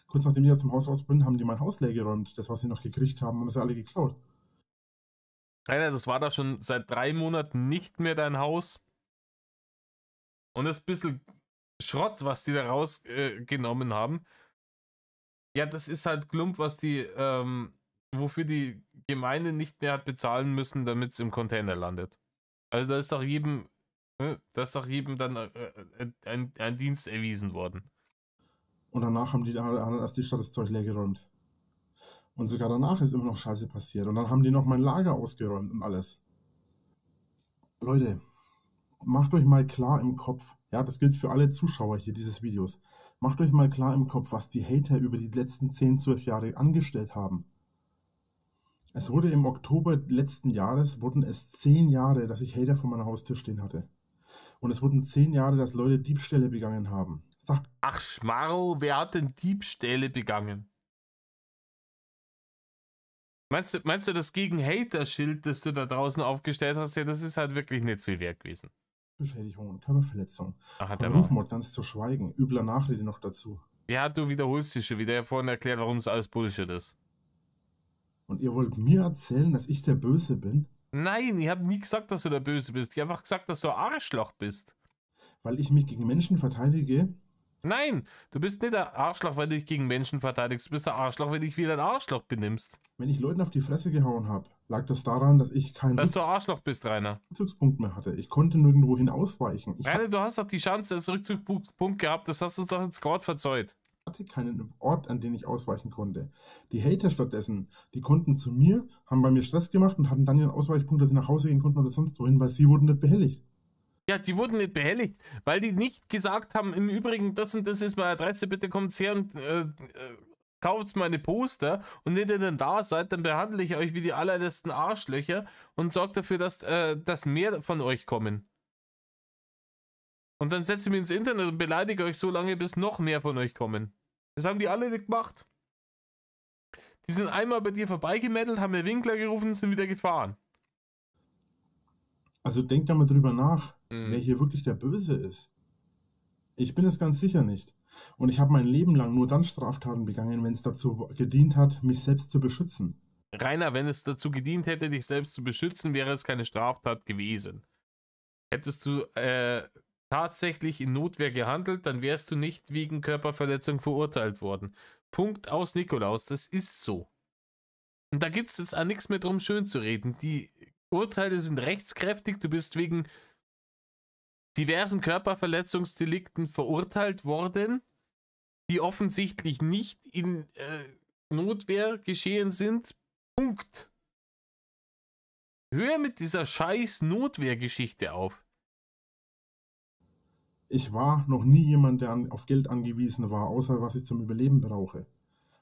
Kurz nachdem ich aus dem Haus raus bin, haben die mein Haus leer geräumt. Das, was sie noch gekriegt haben, haben sie alle geklaut. Rainer, das war da schon seit 3 Monaten nicht mehr dein Haus. Und das bisschen Schrott, was die da rausgenommen haben, ja, das ist halt Klump, was die, wofür die Gemeinde nicht mehr hat bezahlen müssen, damit es im Container landet. Also da ist doch jedem dann ein Dienst erwiesen worden. Und danach haben erst die Stadt das Zeug leer geräumt. Und sogar danach ist immer noch Scheiße passiert. Und dann haben die noch mein Lager ausgeräumt und alles. Leute, macht euch mal klar im Kopf, ja, das gilt für alle Zuschauer hier dieses Videos, macht euch mal klar im Kopf, was die Hater über die letzten 10, 12 Jahre angestellt haben. Es wurde im Oktober letzten Jahres, wurden es 10 Jahre, dass ich Hater vor meiner Haustür stehen hatte. Und es wurden 10 Jahre, dass Leute Diebstähle begangen haben. Ach Schmarro, wer hat denn Diebstähle begangen? Meinst du das gegen Hater-Schild, das du da draußen aufgestellt hast, ja, das ist halt wirklich nicht viel wert gewesen. Beschädigung und Körperverletzung. Ach, Und Rufmord ganz zu schweigen. Übler Nachrede noch dazu. Ja, du wiederholst dich schon wieder. Ich habe vorhin erklärt, warum es alles Bullshit ist. Und ihr wollt mir erzählen, dass ich der Böse bin? Nein, ich habe nie gesagt, dass du der Böse bist. Ich habe einfach gesagt, dass du ein Arschloch bist. Weil ich mich gegen Menschen verteidige? Nein, du bist nicht ein Arschloch, weil du dich gegen Menschen verteidigst. Du bist ein Arschloch, weil du dich wie ein Arschloch benimmst. Wenn ich Leuten auf die Fresse gehauen habe, lag das daran, dass ich keinen Dass du ein Arschloch bist, Rainer. Rückzugspunkt mehr hatte. Ich konnte nirgendwo hin ausweichen. Rainer, du hast doch die Chance als Rückzugspunkt gehabt. Das hast du doch jetzt gerade verzeugt. hatte keinen Ort, an den ich ausweichen konnte. Die Hater stattdessen, die konnten zu mir, haben bei mir Stress gemacht und hatten dann ihren Ausweichpunkt, dass sie nach Hause gehen konnten oder sonst wohin, weil sie wurden nicht behelligt. Ja, die wurden nicht behelligt, weil die nicht gesagt haben, im Übrigen, das und das ist meine Adresse, bitte kommt her und kauft meine Poster, und wenn ihr dann da seid, dann behandle ich euch wie die allerletzten Arschlöcher und sorge dafür, dass mehr von euch kommen. Und dann setze ich mich ins Internet und beleidige euch so lange, bis noch mehr von euch kommen. Das haben die alle nicht gemacht. Die sind einmal bei dir vorbeigemettelt, haben den Winkler gerufen und sind wieder gefahren. Also denkt da mal drüber nach, wer hier wirklich der Böse ist. Ich bin es ganz sicher nicht. Und ich habe mein Leben lang nur dann Straftaten begangen, wenn es dazu gedient hat, mich selbst zu beschützen. Rainer, wenn es dazu gedient hätte, dich selbst zu beschützen, wäre es keine Straftat gewesen. Hättest du tatsächlich in Notwehr gehandelt, dann wärst du nicht wegen Körperverletzung verurteilt worden. Punkt aus, Nikolaus, das ist so. Und da gibt es jetzt auch nichts mehr drum, schön zu reden. Die Urteile sind rechtskräftig, du bist wegen diversen Körperverletzungsdelikten verurteilt worden, die offensichtlich nicht in Notwehr geschehen sind. Punkt. Hör mit dieser scheiß Notwehrgeschichte auf. Ich war noch nie jemand, der auf Geld angewiesen war, außer was ich zum Überleben brauche.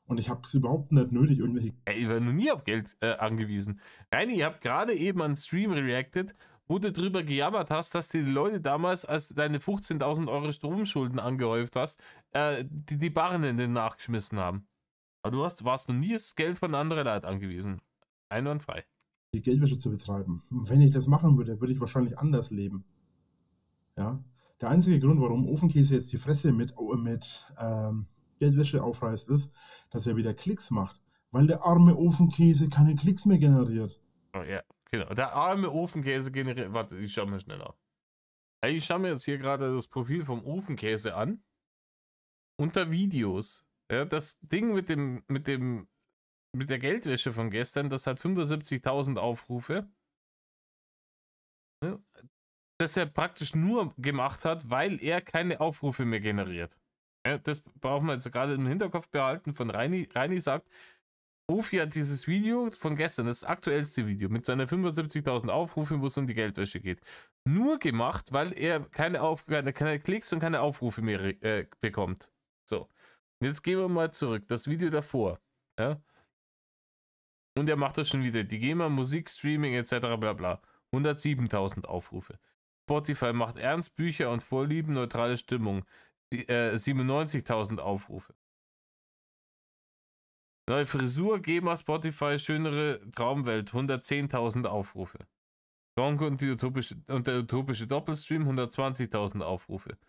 Und ich habe es überhaupt nicht nötig, irgendwelche... Ich war noch nie auf Geld angewiesen. Reini, ich habe gerade eben an Stream reacted, wo du drüber gejammert hast, dass die Leute damals, als du deine 15.000 Euro Stromschulden angehäuft hast, die Barren in den nachgeschmissen haben. Aber du warst noch nie das Geld von anderen Leuten angewiesen. Einwandfrei. Geldwäsche zu betreiben. Wenn ich das machen würde, würde ich wahrscheinlich anders leben. Ja. Der einzige Grund, warum Ofenkäse jetzt die Fresse mit Geldwäsche aufreißt, ist, dass er wieder Klicks macht. Weil der arme Ofenkäse keine Klicks mehr generiert. Oh ja, genau. Der arme Ofenkäse generiert. Warte, ich schau mir schnell auf. Ich schaue mir jetzt hier gerade das Profil vom Ofenkäse an. Unter Videos. Ja, das Ding mit der Geldwäsche von gestern, das hat 75.000 Aufrufe. Ja, das er praktisch nur gemacht hat, weil er keine Aufrufe mehr generiert. Ja, das brauchen wir jetzt gerade im Hinterkopf behalten von Reini. Reini sagt, Ofi hat dieses Video von gestern, das aktuellste Video, mit seinen 75.000 Aufrufen, wo es um die Geldwäsche geht, nur gemacht, weil er keine Klicks und keine Aufrufe mehr bekommt. So, jetzt gehen wir mal zurück, das Video davor. Ja? Und er macht das schon wieder, die GEMA, Musik, Streaming etc. bla bla. 107.000 Aufrufe. Spotify macht ernst, Bücher und Vorlieben, neutrale Stimmung. 97.000 Aufrufe. Neue Frisur, GEMA, Spotify, schönere Traumwelt, 110.000 Aufrufe. Gong und der utopische Doppelstream, 120.000 Aufrufe.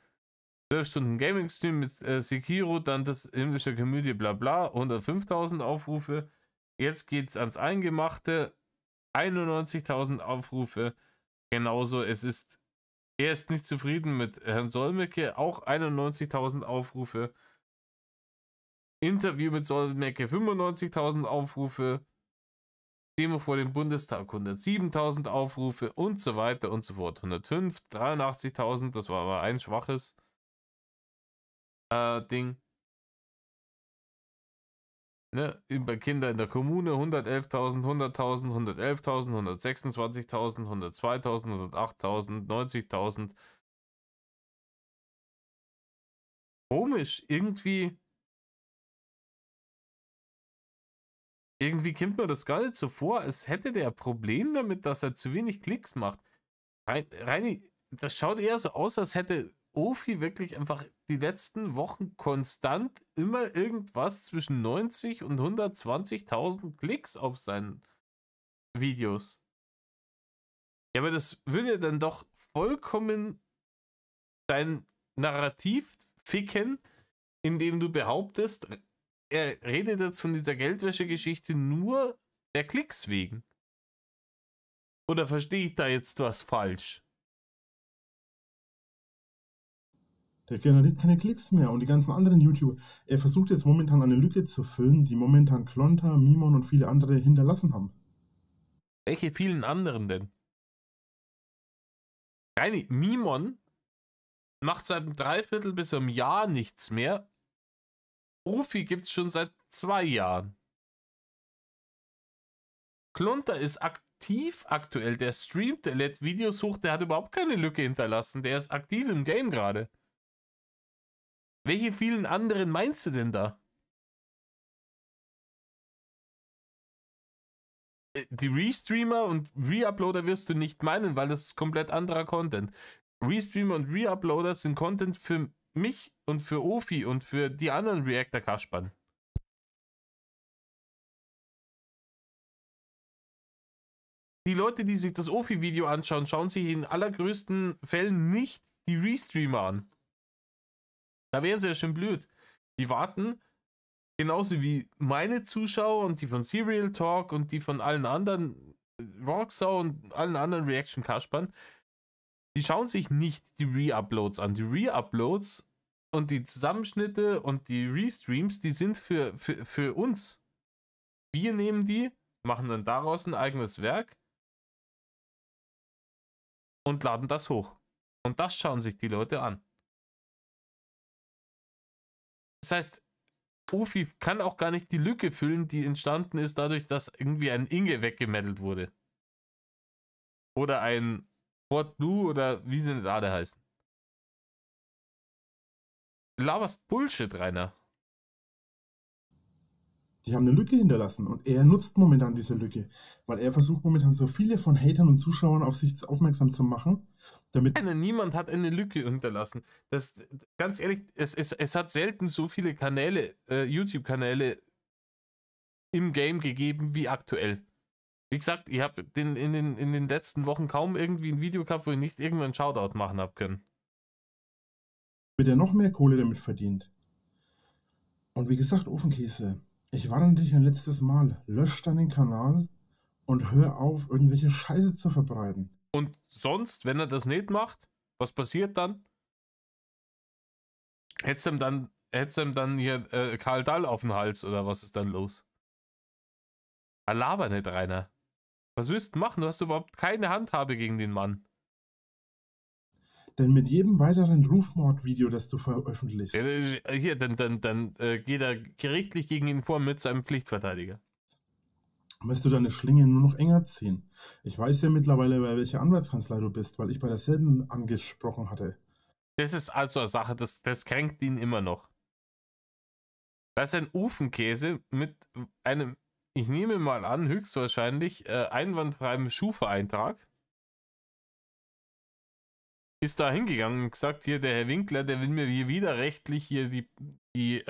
12 Stunden Gaming-Stream mit Sekiro, dann das himmlische Komödie, bla bla, 105.000 Aufrufe. Jetzt geht's ans Eingemachte, 91.000 Aufrufe. Genauso, er ist nicht zufrieden mit Herrn Solmecke, auch 91.000 Aufrufe. Interview mit Solmecke, 95.000 Aufrufe. Demo vor dem Bundestag, 107.000 Aufrufe und so weiter und so fort. 105, 83.000, das war aber ein schwaches Ding. Ne, über Kinder in der Kommune 111.000, 100.000, 111.000, 126.000, 102.000, 108.000, 90.000. Komisch, irgendwie kommt mir das gar nicht so vor, als hätte der ein Problem damit, dass er zu wenig Klicks macht. Reini, das schaut eher so aus, als hätte Ofi wirklich einfach die letzten Wochen konstant immer irgendwas zwischen 90 und 120.000 Klicks auf seinen Videos. Ja, aber das würde dann doch vollkommen dein Narrativ ficken, indem du behauptest, er redet jetzt von dieser Geldwäsche-Geschichte nur der Klicks wegen. Oder verstehe ich da jetzt was falsch? Der generiert keine Klicks mehr und die ganzen anderen YouTuber. Er versucht jetzt momentan eine Lücke zu füllen, die momentan Klonter, Mimon und viele andere hinterlassen haben. Welche vielen anderen denn? Reini, Mimon macht seit einem Dreiviertel bis einem Jahr nichts mehr. Profi gibt es schon seit 2 Jahren. Klunter ist aktiv aktuell. Der streamt, der lädt Videos hoch, der hat überhaupt keine Lücke hinterlassen. Der ist aktiv im Game gerade. Welche vielen anderen meinst du denn da? Die Restreamer und Reuploader wirst du nicht meinen, weil das ist komplett anderer Content. Restreamer und Reuploader sind Content für mich und für Ofi und für die anderen Reactor-Kaspern. Die Leute, die sich das Ofi-Video anschauen, schauen sich in allergrößten Fällen nicht die Restreamer an. Da wären sie ja schon blöd. Die warten, genauso wie meine Zuschauer und die von Serial Talk und die von allen anderen, Rocksau und allen anderen Reaction-Kaspern, die schauen sich nicht die Re-Uploads an. Die Re-Uploads und die Zusammenschnitte und die Restreams, die sind für uns. Wir nehmen die, machen dann daraus ein eigenes Werk und laden das hoch. Und das schauen sich die Leute an. Das heißt, Ofi kann auch gar nicht die Lücke füllen, die entstanden ist dadurch, dass irgendwie ein Inge weggemeddelt wurde. Oder ein Fort Blue oder wie sie nicht alle heißen. Laberst Bullshit, Rainer. Die haben eine Lücke hinterlassen und er nutzt momentan diese Lücke, weil er versucht momentan so viele von Hatern und Zuschauern auf sich aufmerksam zu machen, damit... Niemand hat eine Lücke hinterlassen. Das, ganz ehrlich, es hat selten so viele Kanäle, YouTube-Kanäle im Game gegeben wie aktuell. Wie gesagt, ich habe in den letzten Wochen kaum irgendwie ein Video gehabt, wo ich nicht irgendeinen Shoutout machen habe können. Wird er noch mehr Kohle damit verdient. Und wie gesagt, Ofenkäse, ich warne dich ein letztes Mal, lösch deinen Kanal und hör auf, irgendwelche Scheiße zu verbreiten. Und sonst, wenn er das nicht macht, was passiert dann? Hättest du ihm dann hier Karl Dall auf den Hals oder was ist dann los? Laber nicht, Rainer. Was willst du machen? Du hast überhaupt keine Handhabe gegen den Mann. Denn mit jedem weiteren Rufmord-Video, das du veröffentlichst, Hier, dann geht er gerichtlich gegen ihn vor mit seinem Pflichtverteidiger. wirst du deine Schlinge nur noch enger ziehen. Ich weiß ja mittlerweile, bei welcher Anwaltskanzlei du bist, weil ich bei derselben angesprochen hatte. Das ist also eine Sache, das kränkt ihn immer noch. Das ist ein Ofenkäse mit einem, ich nehme mal an, höchstwahrscheinlich einwandfreiem Schufa-Eintrag. Ist da hingegangen und gesagt, hier der Herr Winkler, der will mir hier widerrechtlich hier die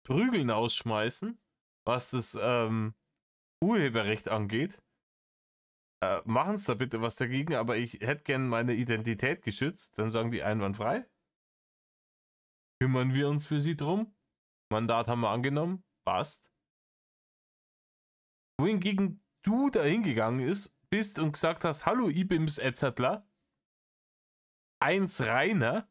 Prügeln ausschmeißen, was das Urheberrecht angeht. Machen Sie da bitte was dagegen, aber ich hätte gern meine Identität geschützt. Dann sagen die einwandfrei. Kümmern wir uns für Sie drum. Mandat haben wir angenommen. Passt. Wohingegen du da hingegangen bist und gesagt hast, hallo Ibims Etzettler. 1 Rainer.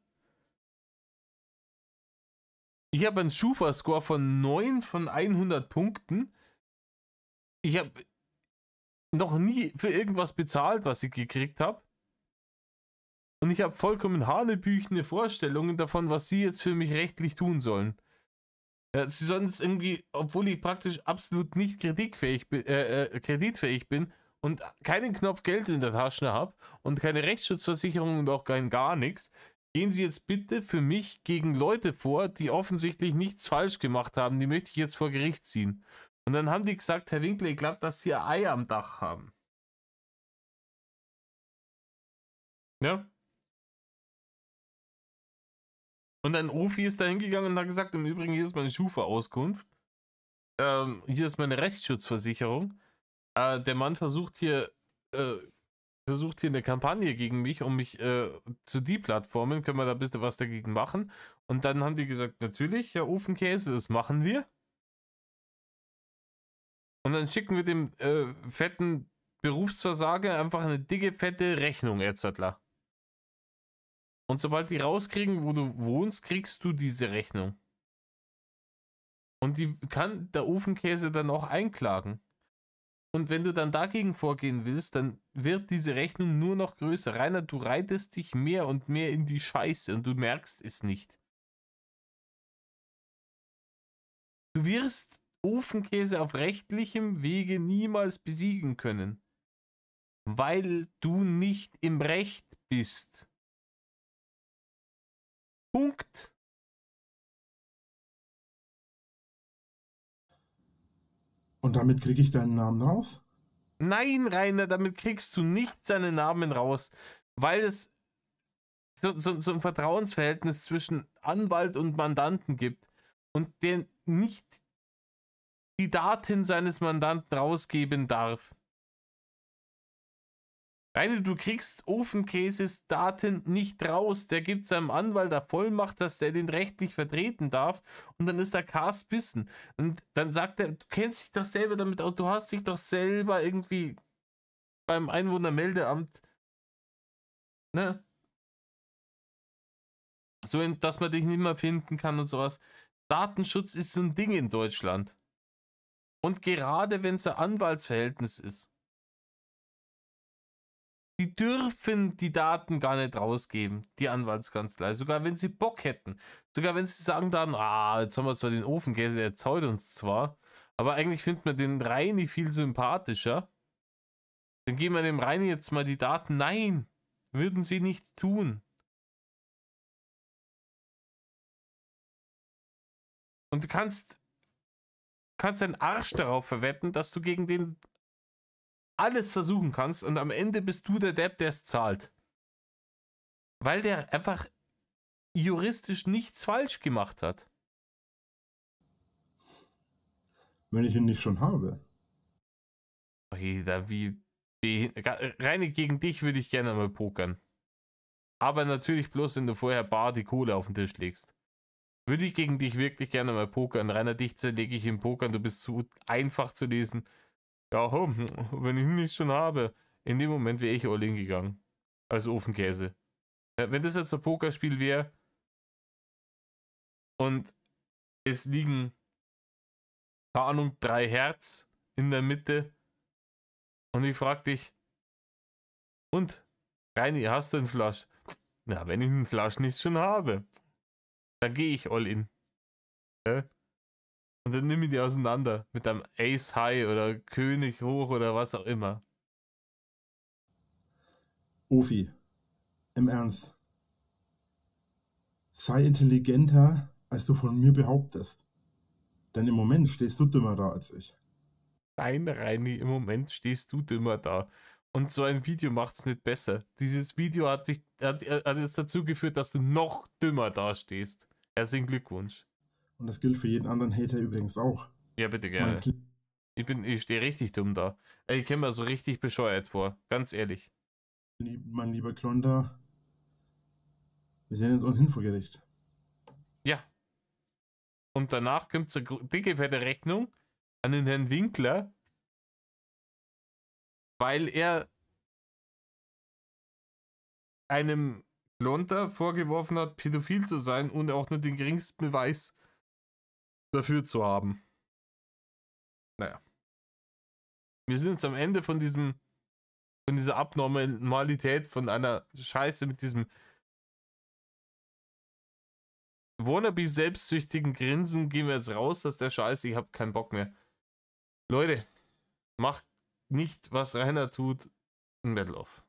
Ich habe einen Schufa-Score von 9 von 100 Punkten. Ich habe noch nie für irgendwas bezahlt, was ich gekriegt habe. Und ich habe vollkommen hanebüchene Vorstellungen davon, was sie jetzt für mich rechtlich tun sollen. Ja, sie sollen jetzt irgendwie, obwohl ich praktisch absolut nicht kreditfähig bin und keinen Knopf Geld in der Tasche habe und keine Rechtsschutzversicherung und auch gar nichts, gehen Sie jetzt bitte für mich gegen Leute vor, die offensichtlich nichts falsch gemacht haben. Die möchte ich jetzt vor Gericht ziehen. Und dann haben die gesagt, Herr Winkler, ich glaube, dass Sie ein Ei am Dach haben. Ja. Und ein Ofi ist da hingegangen und hat gesagt, im Übrigen, hier ist meine Schufa-Auskunft. Hier ist meine Rechtsschutzversicherung. Der Mann versucht hier eine Kampagne gegen mich, um mich zu deplatformen. Können wir da bitte was dagegen machen? Und dann haben die gesagt, natürlich, Herr Ofenkäse, das machen wir. Und dann schicken wir dem fetten Berufsversager einfach eine dicke, fette Rechnung, Etzettler. Und sobald die rauskriegen, wo du wohnst, kriegst du diese Rechnung. Und die kann der Ofenkäse dann auch einklagen. Und wenn du dann dagegen vorgehen willst, dann wird diese Rechnung nur noch größer. Rainer, du reitest dich mehr und mehr in die Scheiße und du merkst es nicht. Du wirst Ofenkäse auf rechtlichem Wege niemals besiegen können, weil du nicht im Recht bist. Punkt. Und damit kriege ich deinen Namen raus? Nein, Rainer, damit kriegst du nicht seinen Namen raus, weil es so ein Vertrauensverhältnis zwischen Anwalt und Mandanten gibt und der nicht die Daten seines Mandanten rausgeben darf. Rainer, du kriegst Ofenkäses Daten nicht raus. Der gibt seinem Anwalt der Vollmacht, dass der den rechtlich vertreten darf und dann ist der Cast bissen. Und dann sagt er, du kennst dich doch selber damit aus, du hast dich doch selber irgendwie beim Einwohnermeldeamt, ne? So, dass man dich nicht mehr finden kann und sowas. Datenschutz ist so ein Ding in Deutschland. Und gerade wenn es ein Anwaltsverhältnis ist. Die dürfen die Daten gar nicht rausgeben, die Anwaltskanzlei. Sogar wenn sie Bock hätten. Sogar wenn sie sagen dann, jetzt haben wir zwar den Ofenkäse, der zahlt uns zwar, aber eigentlich findet man den Reini viel sympathischer. Dann geben wir dem Reini jetzt mal die Daten. Nein, würden sie nicht tun. Und du kannst deinen Arsch darauf verwetten, dass du gegen den alles versuchen kannst und am Ende bist du der Depp, der es zahlt. Weil der einfach juristisch nichts falsch gemacht hat. Wenn ich ihn nicht schon habe. Okay, Reine gegen dich würde ich gerne mal pokern. Aber natürlich bloß, wenn du vorher bar die Kohle auf den Tisch legst. Würde ich gegen dich wirklich gerne mal pokern. Rainer, dich zerlege ich im Pokern, du bist zu einfach zu lesen. Ja, wenn ich ihn nicht schon habe. In dem Moment wäre ich all in gegangen. Als Ofenkäse. Wenn das jetzt ein Pokerspiel wäre und es liegen, keine Ahnung, 3 Herz in der Mitte und ich frage dich, und, Reini, hast du einen Flasch? Na, wenn ich einen Flasch nicht schon habe, dann gehe ich all in. Ja? Und dann nimm ich die auseinander mit einem Ace High oder König hoch oder was auch immer. Ofi, im Ernst. Sei intelligenter, als du von mir behauptest. Denn im Moment stehst du dümmer da als ich. Nein, Reini, im Moment stehst du dümmer da. Und so ein Video macht es nicht besser. Dieses Video hat es dazu geführt, dass du noch dümmer dastehst. Herzlichen Glückwunsch. Und das gilt für jeden anderen Hater übrigens auch. Ja, bitte gerne. Ich stehe richtig dumm da. Ich käme mir so richtig bescheuert vor. Ganz ehrlich. Mein lieber Klonder, wir sehen uns ohnehin vor Gericht. Ja. Und danach kommt eine dicke, fette Rechnung an den Herrn Winkler, weil er einem Klonder vorgeworfen hat, pädophil zu sein und auch nur den geringsten Beweis dafür zu haben. Naja. Wir sind jetzt am Ende von dieser Abnormalität, von einer Scheiße mit diesem wannabe selbstsüchtigen Grinsen, gehen wir jetzt raus aus der Scheiße, ich habe keinen Bock mehr. Leute, macht nicht, was Rainer tut, ein Battle off.